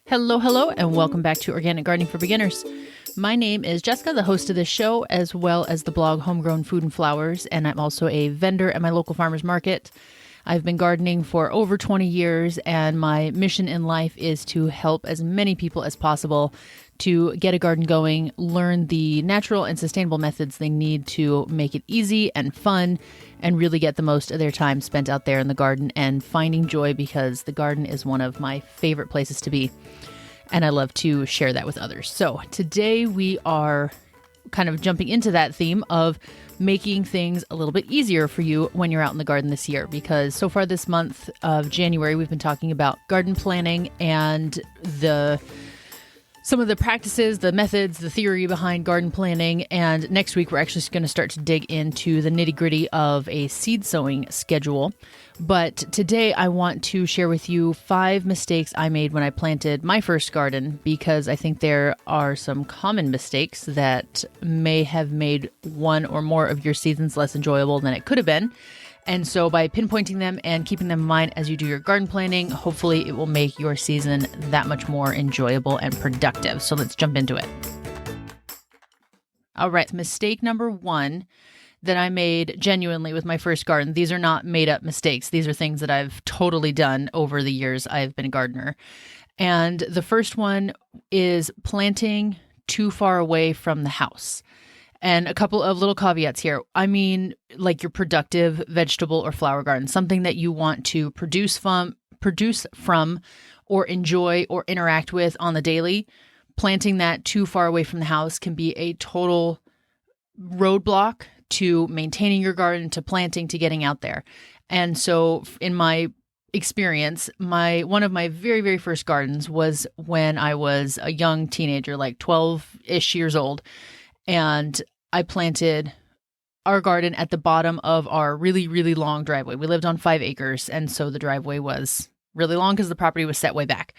Hello, hello, and welcome back to Organic Gardening for Beginners. My name is Jessica, the host of this show, as well as the blog Homegrown Food and Flowers, and I'm also a vendor at my local farmers market. I've been gardening for over 20 years, and my mission in life is to help as many people as possible to get a garden going, learn the natural and sustainable methods they need to make it easy and fun, and really get the most of their time spent out there in the garden and finding joy, because the garden is one of my favorite places to be. And I love to share that with others. So today we are kind of jumping into that theme of making things a little bit easier for you when you're out in the garden this year, because so far this month of January, we've been talking about garden planning and some of the practices, the methods, the theory behind garden planning. And next week, we're actually going to start to dig into the nitty-gritty of a seed sowing schedule. But today, I want to share with you 5 mistakes I made when I planted my first garden, because I think there are some common mistakes that may have made one or more of your seasons less enjoyable than it could have been. And so by pinpointing them and keeping them in mind as you do your garden planning, hopefully it will make your season that much more enjoyable and productive. So let's jump into it. All right, mistake number 1 that I made genuinely with my first garden. These are not made up mistakes. These are things that I've totally done over the years I've been a gardener. And the first one is planting too far away from the house. And a couple of little caveats here. I mean, like your productive vegetable or flower garden, something that you want to produce from or enjoy or interact with on the daily. Planting that too far away from the house can be a total roadblock to maintaining your garden, to planting, to getting out there. And so in my experience, one of my very, very first gardens was when I was a young teenager, like 12-ish years old. And I planted our garden at the bottom of our really, really long driveway. We lived on 5 acres. And so the driveway was really long because the property was set way back.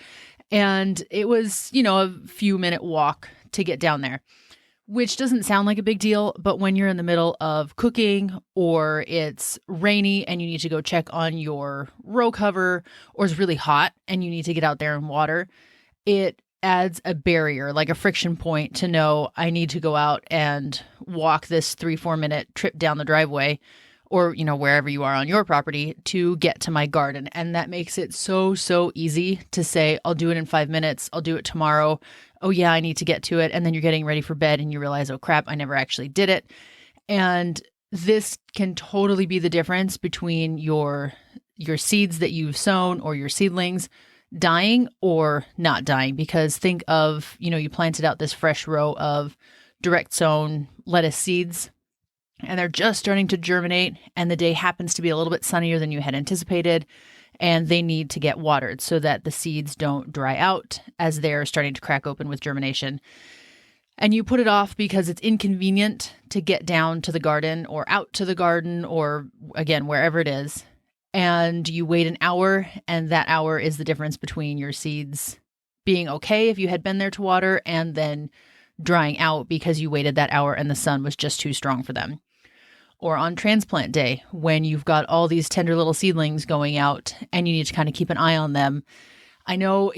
And it was, a few minute walk to get down there, which doesn't sound like a big deal. But when you're in the middle of cooking, or it's rainy and you need to go check on your row cover, or it's really hot and you need to get out there and water, it adds a barrier, like a friction point, to know I need to go out and walk this 3-4 minute trip down the driveway, or, wherever you are on your property, to get to my garden. And that makes it so easy to say, I'll do it in 5 minutes. I'll do it tomorrow. Oh yeah, I need to get to it. And then you're getting ready for bed and you realize, oh crap, I never actually did it. And this can totally be the difference between your seeds that you've sown, or your seedlings, dying or not dying. Because think of, you planted out this fresh row of direct sown lettuce seeds, and they're just starting to germinate, and the day happens to be a little bit sunnier than you had anticipated, and they need to get watered so that the seeds don't dry out as they're starting to crack open with germination. And you put it off because it's inconvenient to get down to the garden or out to the garden, or again, wherever it is. And you wait an hour, and that hour is the difference between your seeds being okay if you had been there to water, and then drying out because you waited that hour and the sun was just too strong for them. Or on transplant day, when you've got all these tender little seedlings going out and you need to kind of keep an eye on them. I know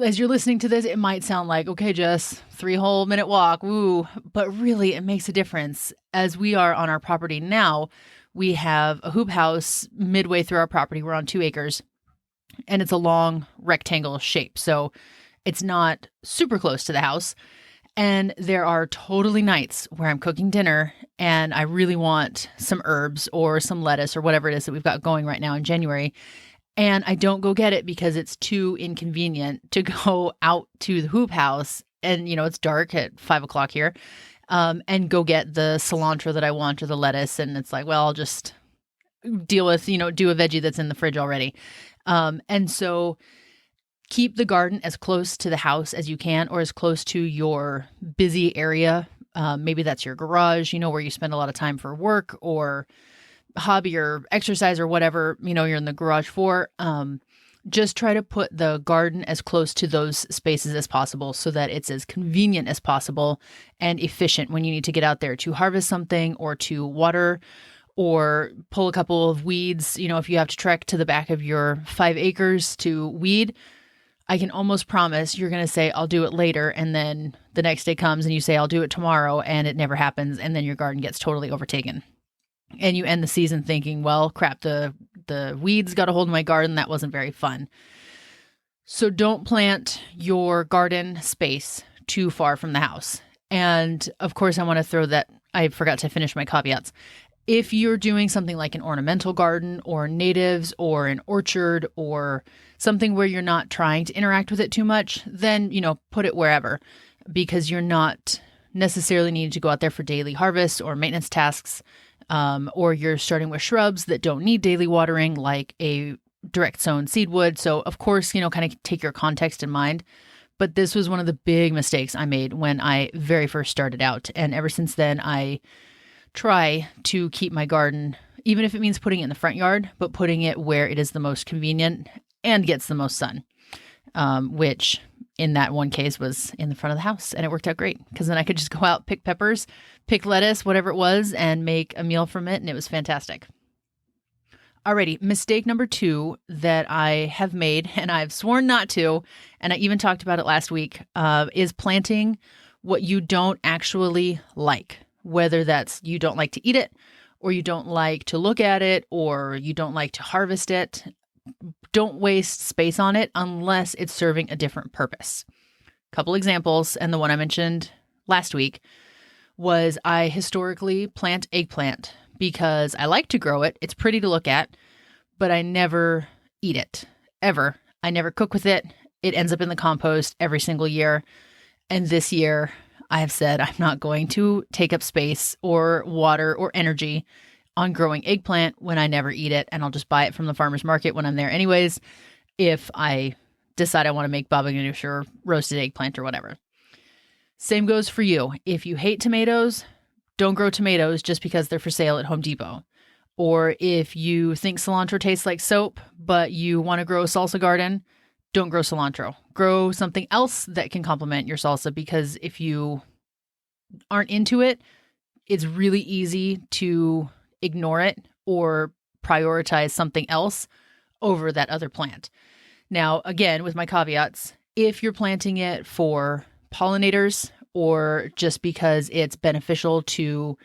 as you're listening to this, it might sound like, okay, Jess, 3 whole minute walk, woo, but really it makes a difference. As we are on our property now, we have a hoop house midway through our property. We're on 2 acres, and it's a long rectangle shape. So it's not super close to the house. And there are totally nights where I'm cooking dinner and I really want some herbs or some lettuce or whatever it is that we've got going right now in January. And I don't go get it because it's too inconvenient to go out to the hoop house. And, it's dark at 5 o'clock here. And go get the cilantro that I want, or the lettuce. And it's like, well, I'll just deal with, do a veggie that's in the fridge already. And so keep the garden as close to the house as you can, or as close to your busy area. Maybe that's your garage, where you spend a lot of time for work or hobby or exercise or whatever, you're in the garage for. Just try to put the garden as close to those spaces as possible so that it's as convenient as possible and efficient when you need to get out there to harvest something, or to water, or pull a couple of weeds. If you have to trek to the back of your 5 acres to weed, I can almost promise you're going to say, I'll do it later. And then the next day comes and you say, I'll do it tomorrow. And it never happens. And then your garden gets totally overtaken. And you end the season thinking, well, crap, the weeds got a hold of my garden. That wasn't very fun. So don't plant your garden space too far from the house. And of course, I want to throw that, I forgot to finish my caveats. If you're doing something like an ornamental garden or natives or an orchard or something where you're not trying to interact with it too much, then, put it wherever, because you're not necessarily needing to go out there for daily harvests or maintenance tasks. Or you're starting with shrubs that don't need daily watering, like a direct sown seedwood. So of course, kind of take your context in mind. But this was one of the big mistakes I made when I very first started out. And ever since then, I try to keep my garden, even if it means putting it in the front yard, but putting it where it is the most convenient and gets the most sun, which in that one case was in the front of the house. And it worked out great because then I could just go out, pick peppers, pick lettuce, whatever it was, and make a meal from it. And it was fantastic. Alrighty, mistake number 2 that I have made, and I've sworn not to, and I even talked about it last week, is planting what you don't actually like. Whether that's you don't like to eat it, or you don't like to look at it, or you don't like to harvest it. Don't waste space on it unless it's serving a different purpose. Couple examples, and the one I mentioned last week was I historically plant eggplant because I like to grow it. It's pretty to look at, but I never eat it, ever. I never cook with it. It ends up in the compost every single year. And this year, I have said I'm not going to take up space or water or energy on growing eggplant when I never eat it, and I'll just buy it from the farmer's market when I'm there anyways, if I decide I want to make baba ganoush or roasted eggplant or whatever. Same goes for you. If you hate tomatoes, don't grow tomatoes just because they're for sale at Home Depot. Or if you think cilantro tastes like soap, but you want to grow a salsa garden, don't grow cilantro. Grow something else that can complement your salsa, because if you aren't into it, it's really easy to ignore it or prioritize something else over that other plant. Now, again, with my caveats, if you're planting it for pollinators or just because it's beneficial to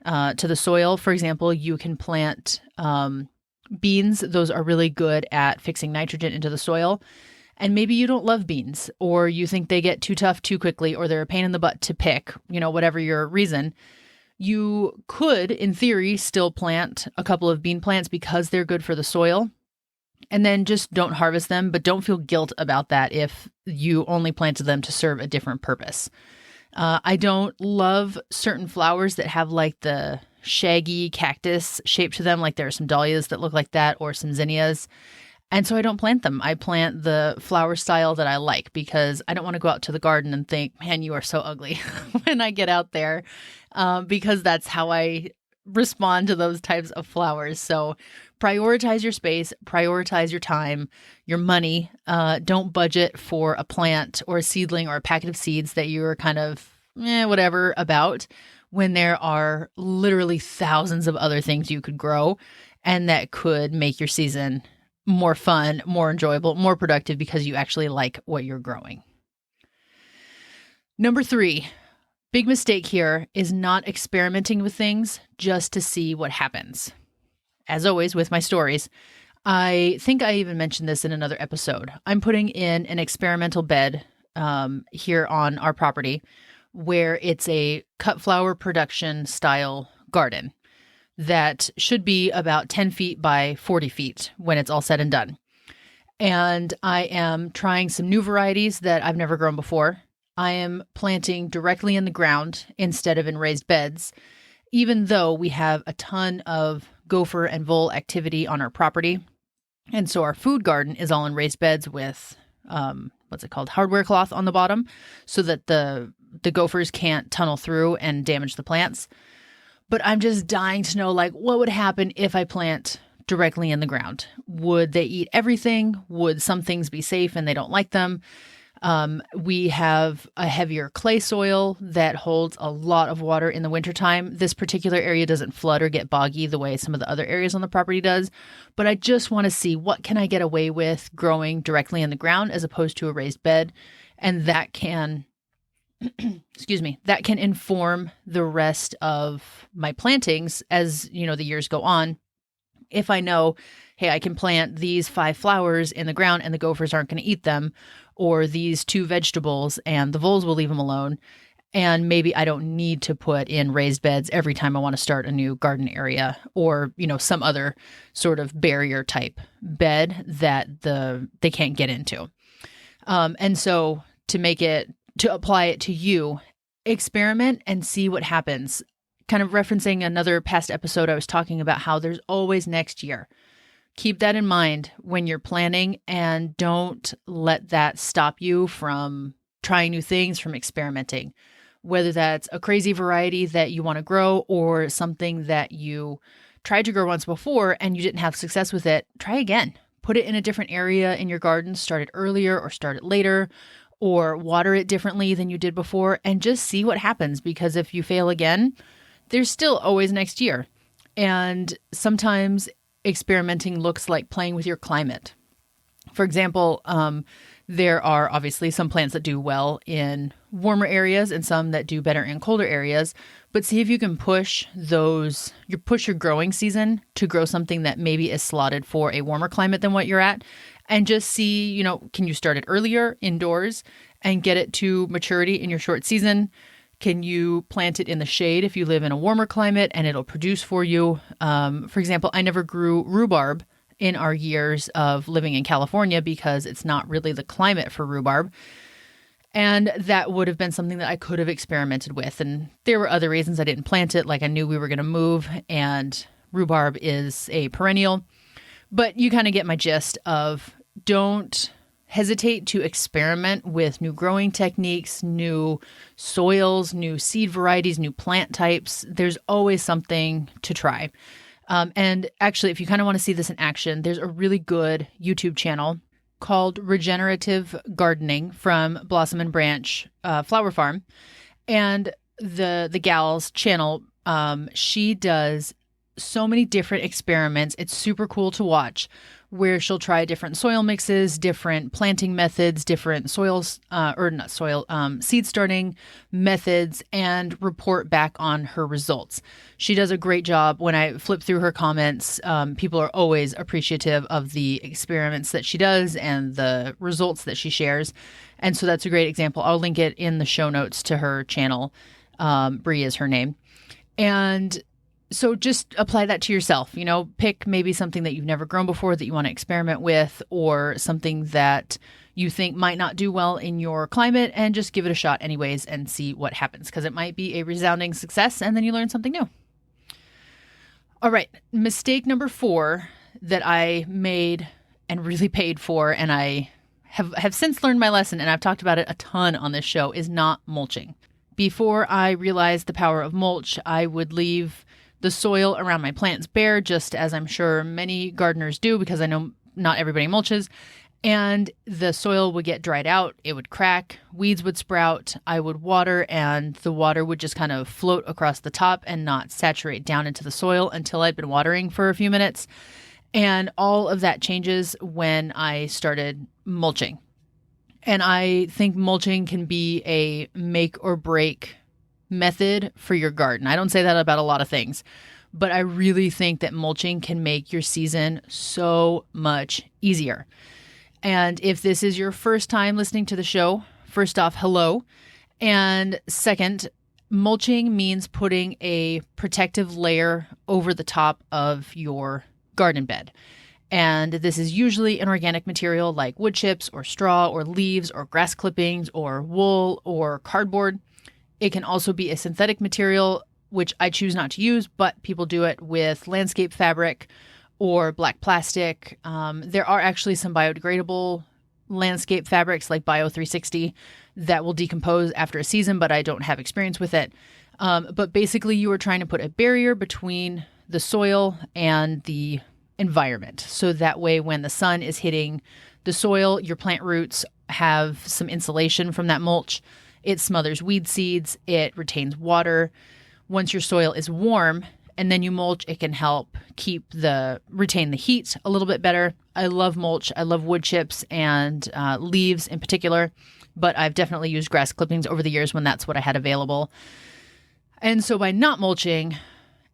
the soil, for example, you can plant beans. Those are really good at fixing nitrogen into the soil. And maybe you don't love beans, or you think they get too tough too quickly, or they're a pain in the butt to pick, whatever your reason. You could, in theory, still plant a couple of bean plants because they're good for the soil, and then just don't harvest them, but don't feel guilt about that if you only planted them to serve a different purpose. I don't love certain flowers that have like the shaggy cactus shape to them, like there are some dahlias that look like that, or some zinnias. And so I don't plant them. I plant the flower style that I like, because I don't want to go out to the garden and think, man, you are so ugly when I get out there, because that's how I respond to those types of flowers. So prioritize your space, prioritize your time, your money. Don't budget for a plant or a seedling or a packet of seeds that you're kind of whatever about, when there are literally thousands of other things you could grow and that could make your season more fun, more enjoyable, more productive, because you actually like what you're growing. Number 3, big mistake here is not experimenting with things just to see what happens. As always with my stories, I think I even mentioned this in another episode. I'm putting in an experimental bed here on our property, where it's a cut flower production style garden that should be about 10 feet by 40 feet when it's all said and done. And I am trying some new varieties that I've never grown before. I am planting directly in the ground instead of in raised beds, even though we have a ton of gopher and vole activity on our property. And so our food garden is all in raised beds with, hardware cloth on the bottom, so that the gophers can't tunnel through and damage the plants. But I'm just dying to know, what would happen if I plant directly in the ground? Would they eat everything? Would some things be safe and they don't like them? We have a heavier clay soil that holds a lot of water in the wintertime. This particular area doesn't flood or get boggy the way some of the other areas on the property does, but I just want to see what can I get away with growing directly in the ground as opposed to a raised bed. And that can, excuse me, that can inform the rest of my plantings as, the years go on. If I know, hey, I can plant these 5 flowers in the ground and the gophers aren't going to eat them, or these 2 vegetables and the voles will leave them alone, and maybe I don't need to put in raised beds every time I want to start a new garden area, or, some other sort of barrier type bed that they can't get into. And so to apply it to you, experiment and see what happens. Kind of referencing another past episode, I was talking about how there's always next year. Keep that in mind when you're planning, and don't let that stop you from trying new things, from experimenting. Whether that's a crazy variety that you want to grow or something that you tried to grow once before and you didn't have success with it, try again. Put it in a different area in your garden, start it earlier or start it later, or water it differently than you did before, and just see what happens. Because if you fail again, there's still always next year. And sometimes experimenting looks like playing with your climate. For example, there are obviously some plants that do well in warmer areas and some that do better in colder areas. But see if you can push your growing season to grow something that maybe is slotted for a warmer climate than what you're at. And just see, can you start it earlier indoors and get it to maturity in your short season? Can you plant it in the shade if you live in a warmer climate and it'll produce for you? For example, I never grew rhubarb in our years of living in California because it's not really the climate for rhubarb. And that would have been something that I could have experimented with. And there were other reasons I didn't plant it, like I knew we were going to move, and rhubarb is a perennial. But you kind of get my gist of, don't hesitate to experiment with new growing techniques, new soils, new seed varieties, new plant types. There's always something to try. And actually, if you kind of want to see this in action, there's a really good YouTube channel called Regenerative Gardening from Blossom and Branch Flower Farm. And the gal's channel, she does so many different experiments. It's super cool to watch, where she'll try different soil mixes, different planting methods, different seed starting methods, and report back on her results. She does a great job. When I flip through her comments, people are always appreciative of the experiments that she does and the results that she shares. And so that's a great example. I'll link it in the show notes to her channel. Bree is her name. And so just apply that to yourself. Pick maybe something that you've never grown before that you want to experiment with, or something that you think might not do well in your climate, and just give it a shot anyways and see what happens, because it might be a resounding success and then you learn something new. All right. Mistake number 4 that I made and really paid for, and I have since learned my lesson, and I've talked about it a ton on this show, is not mulching. Before I realized the power of mulch, I would leave the soil around my plants bare, just as I'm sure many gardeners do, because I know not everybody mulches, and the soil would get dried out. It would crack, weeds would sprout, I would water, and the water would just kind of float across the top and not saturate down into the soil until I'd been watering for a few minutes. And all of that changes when I started mulching. And I think mulching can be a make or break method for your garden. I don't say that about a lot of things, but I really think that mulching can make your season so much easier. And if this is your first time listening to the show, first off, hello. And second, mulching means putting a protective layer over the top of your garden bed. And this is usually an organic material like wood chips or straw or leaves or grass clippings or wool or cardboard. It can also be a synthetic material, which I choose not to use, but people do it with landscape fabric or black plastic. There are actually some biodegradable landscape fabrics like Bio360 that will decompose after a season, but I don't have experience with it. But basically, you are trying to put a barrier between the soil and the environment. So that way, when the sun is hitting the soil, your plant roots have some insulation from that mulch. It smothers weed seeds. It retains water. Once your soil is warm and then you mulch, it can help retain the heat a little bit better. I love mulch. I love wood chips and leaves in particular, but I've definitely used grass clippings over the years when that's what I had available. And so by not mulching,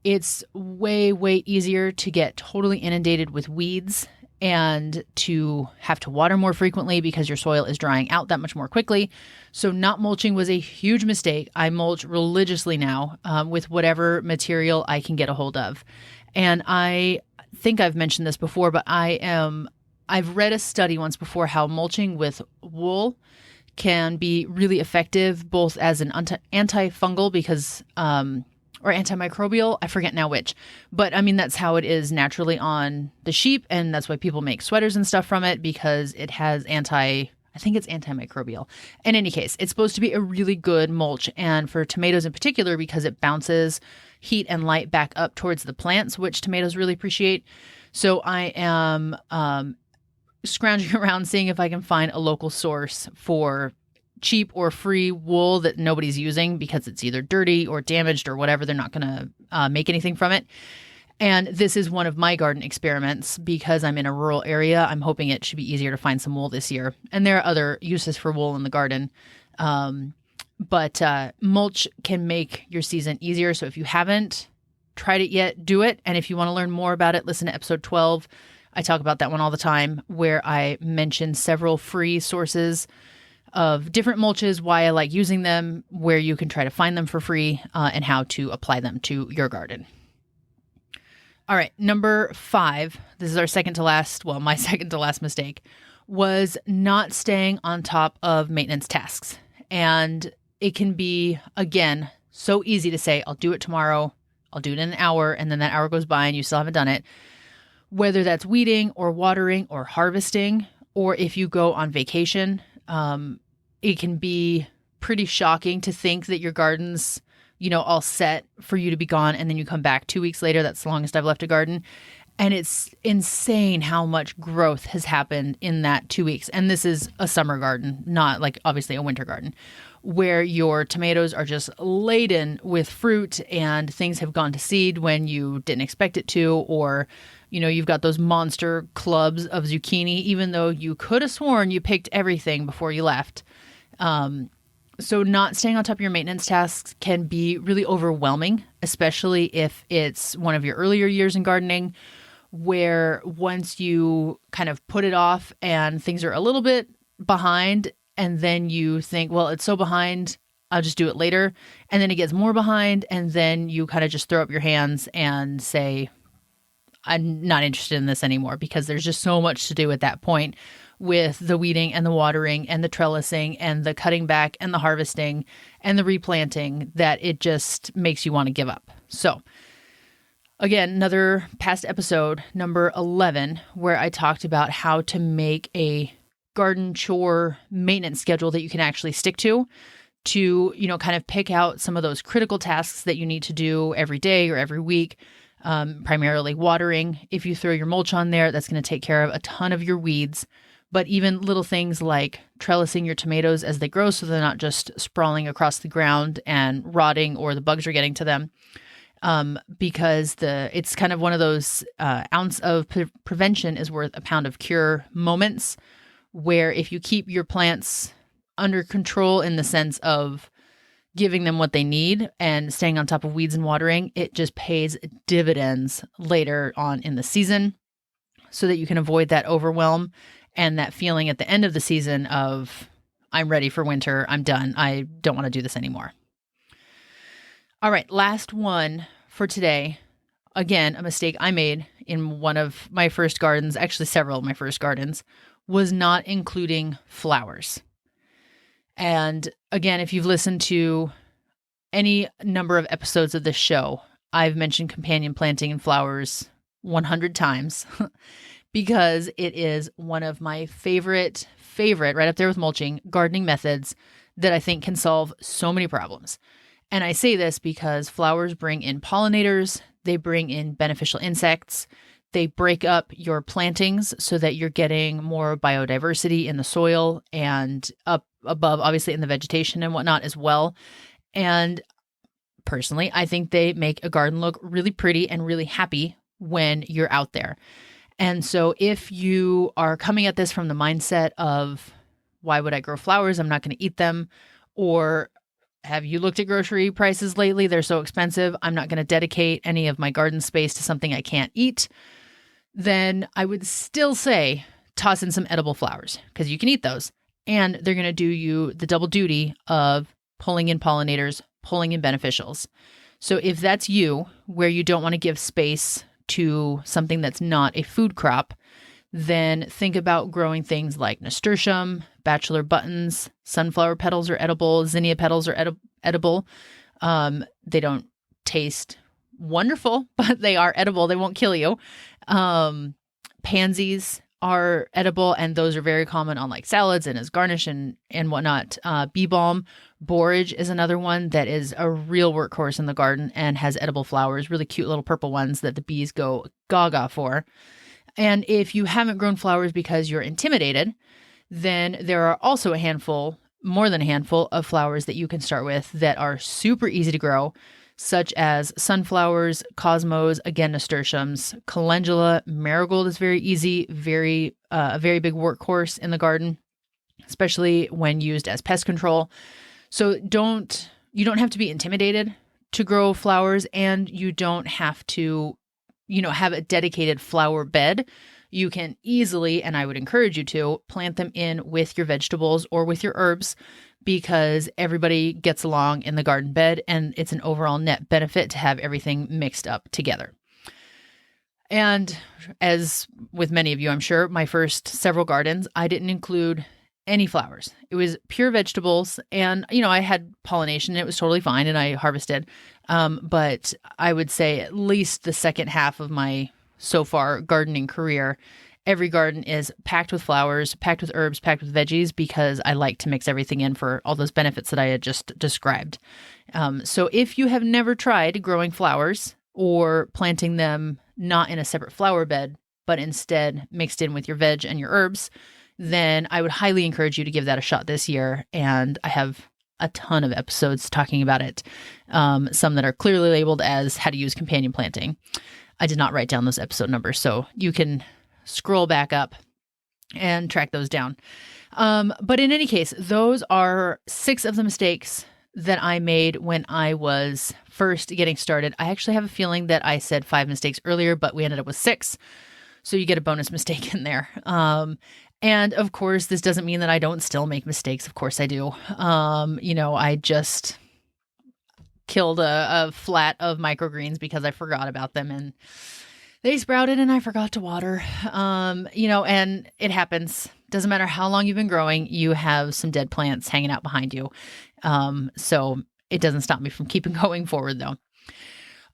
it's way, way easier to get totally inundated with weeds and to have to water more frequently because your soil is drying out that much more quickly. So not mulching was a huge mistake. I mulch religiously now with whatever material I can get a hold of. And I think I've mentioned this before, but I've read a study once before how mulching with wool can be really effective, both as an antifungal because or antimicrobial. I forget now which, but I mean, that's how it is naturally on the sheep. And that's why people make sweaters and stuff from it, because it has I think it's antimicrobial. In any case, it's supposed to be a really good mulch. And for tomatoes in particular, because it bounces heat and light back up towards the plants, which tomatoes really appreciate. So I am scrounging around seeing if I can find a local source for cheap or free wool that nobody's using because it's either dirty or damaged or whatever. They're not going to make anything from it. And this is one of my garden experiments because I'm in a rural area. I'm hoping it should be easier to find some wool this year. And there are other uses for wool in the garden. But mulch can make your season easier. So if you haven't tried it yet, do it. And if you want to learn more about it, listen to episode 12. I talk about that one all the time, where I mention several free sources of different mulches, why I like using them, where you can try to find them for free, and how to apply them to your garden. All right, number 5, this is our my second to last mistake, was not staying on top of maintenance tasks. And it can be, again, so easy to say, I'll do it tomorrow, I'll do it in an hour, and then that hour goes by and you still haven't done it. Whether that's weeding or watering or harvesting, or if you go on vacation, it can be pretty shocking to think that your garden's, all set for you to be gone. And then you come back 2 weeks later. That's the longest I've left a garden. And it's insane how much growth has happened in that 2 weeks. And this is a summer garden, not like obviously a winter garden, where your tomatoes are just laden with fruit and things have gone to seed when you didn't expect it to, or you've got those monster clubs of zucchini, even though you could have sworn you picked everything before you left. So not staying on top of your maintenance tasks can be really overwhelming, especially if it's one of your earlier years in gardening, where once you kind of put it off and things are a little bit behind, and then you think, well, it's so behind, I'll just do it later. And then it gets more behind, and then you kind of just throw up your hands and say, I'm not interested in this anymore, because there's just so much to do at that point with the weeding and the watering and the trellising and the cutting back and the harvesting and the replanting that it just makes you want to give up. So again, another past episode, number 11, where I talked about how to make a garden chore maintenance schedule that you can actually stick to, kind of pick out some of those critical tasks that you need to do every day or every week. Primarily watering. If you throw your mulch on there, that's going to take care of a ton of your weeds. But even little things like trellising your tomatoes as they grow so they're not just sprawling across the ground and rotting, or the bugs are getting to them. Because it's kind of one of those ounce of prevention is worth a pound of cure moments, where if you keep your plants under control in the sense of giving them what they need and staying on top of weeds and watering, it just pays dividends later on in the season, so that you can avoid that overwhelm and that feeling at the end of the season of, I'm ready for winter, I'm done, I don't want to do this anymore. All right, last one for today. Again, a mistake I made in one of my first gardens, actually several of my first gardens, was not including flowers. And again, if you've listened to any number of episodes of this show, I've mentioned companion planting and flowers 100 times because it is one of my favorite, right up there with mulching, gardening methods that I think can solve so many problems. And I say this because flowers bring in pollinators, they bring in beneficial insects, They break up your plantings so that you're getting more biodiversity in the soil and up above, obviously, in the vegetation and whatnot as well. And personally, I think they make a garden look really pretty and really happy when you're out there. And so if you are coming at this from the mindset of, why would I grow flowers? I'm not going to eat them. Or have you looked at grocery prices lately? They're so expensive. I'm not going to dedicate any of my garden space to something I can't eat. Then I would still say toss in some edible flowers because you can eat those. And they're going to do you the double duty of pulling in pollinators, pulling in beneficials. So if that's you, where you don't want to give space to something that's not a food crop, then think about growing things like nasturtium, bachelor buttons, sunflower petals are edible, zinnia petals are edible. They don't taste wonderful, but they are edible. They won't kill you. Pansies are edible, and those are very common on like salads and as garnish and whatnot. Bee balm, borage is another one that is a real workhorse in the garden and has edible flowers, really cute little purple ones that the bees go gaga for. And if you haven't grown flowers because you're intimidated, then there are also a handful, more than a handful of flowers that you can start with that are super easy to grow, such as sunflowers, cosmos, again, nasturtiums, calendula, marigold is very easy, a very big workhorse in the garden, especially when used as pest control. So you don't have to be intimidated to grow flowers, and you don't have to, have a dedicated flower bed. You can easily, and I would encourage you to, plant them in with your vegetables or with your herbs, because everybody gets along in the garden bed and it's an overall net benefit to have everything mixed up together. And as with many of you, I'm sure, my first several gardens, I didn't include any flowers. It was pure vegetables, and, I had pollination and it was totally fine and I harvested. But I would say at least the second half of my so far gardening career, every garden is packed with flowers, packed with herbs, packed with veggies, because I like to mix everything in for all those benefits that I had just described. So if you have never tried growing flowers or planting them not in a separate flower bed, but instead mixed in with your veg and your herbs, then I would highly encourage you to give that a shot this year. And I have a ton of episodes talking about it, some that are clearly labeled as how to use companion planting. I did not write down those episode numbers, so you can scroll back up and track those down. But in any case, those are 6 of the mistakes that I made when I was first getting started. I actually have a feeling that I said 5 mistakes earlier, but we ended up with 6. So you get a bonus mistake in there. And of course, this doesn't mean that I don't still make mistakes. Of course I do. I just killed a flat of microgreens because I forgot about them and they sprouted and I forgot to water. And it happens. Doesn't matter how long you've been growing, you have some dead plants hanging out behind you. So it doesn't stop me from keeping going forward though.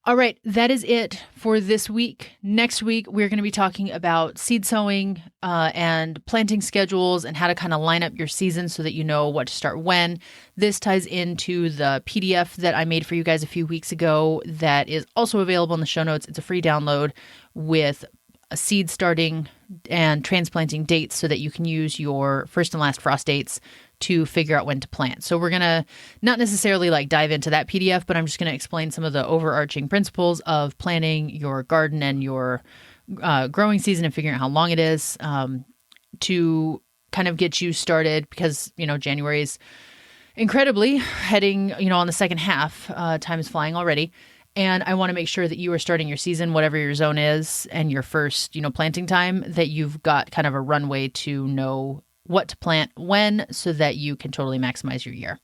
All right, that is it for this week. Next week, we're going to be talking about seed sowing and planting schedules and how to kind of line up your season so that you know what to start when. This ties into the PDF that I made for you guys a few weeks ago that is also available in the show notes. It's a free download with a seed starting and transplanting dates so that you can use your first and last frost dates to figure out when to plant. So we're going to not necessarily dive into that PDF, but I'm just going to explain some of the overarching principles of planning your garden and your growing season and figuring out how long it is to kind of get you started, because, January is incredibly heading, on the second half. Time is flying already. And I want to make sure that you are starting your season, whatever your zone is, and your first, planting time, that you've got kind of a runway to know what to plant when so that you can totally maximize your year.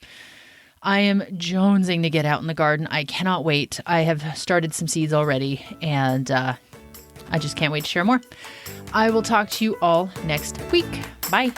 I am jonesing to get out in the garden. I cannot wait. I have started some seeds already, and I just can't wait to share more. I will talk to you all next week. Bye.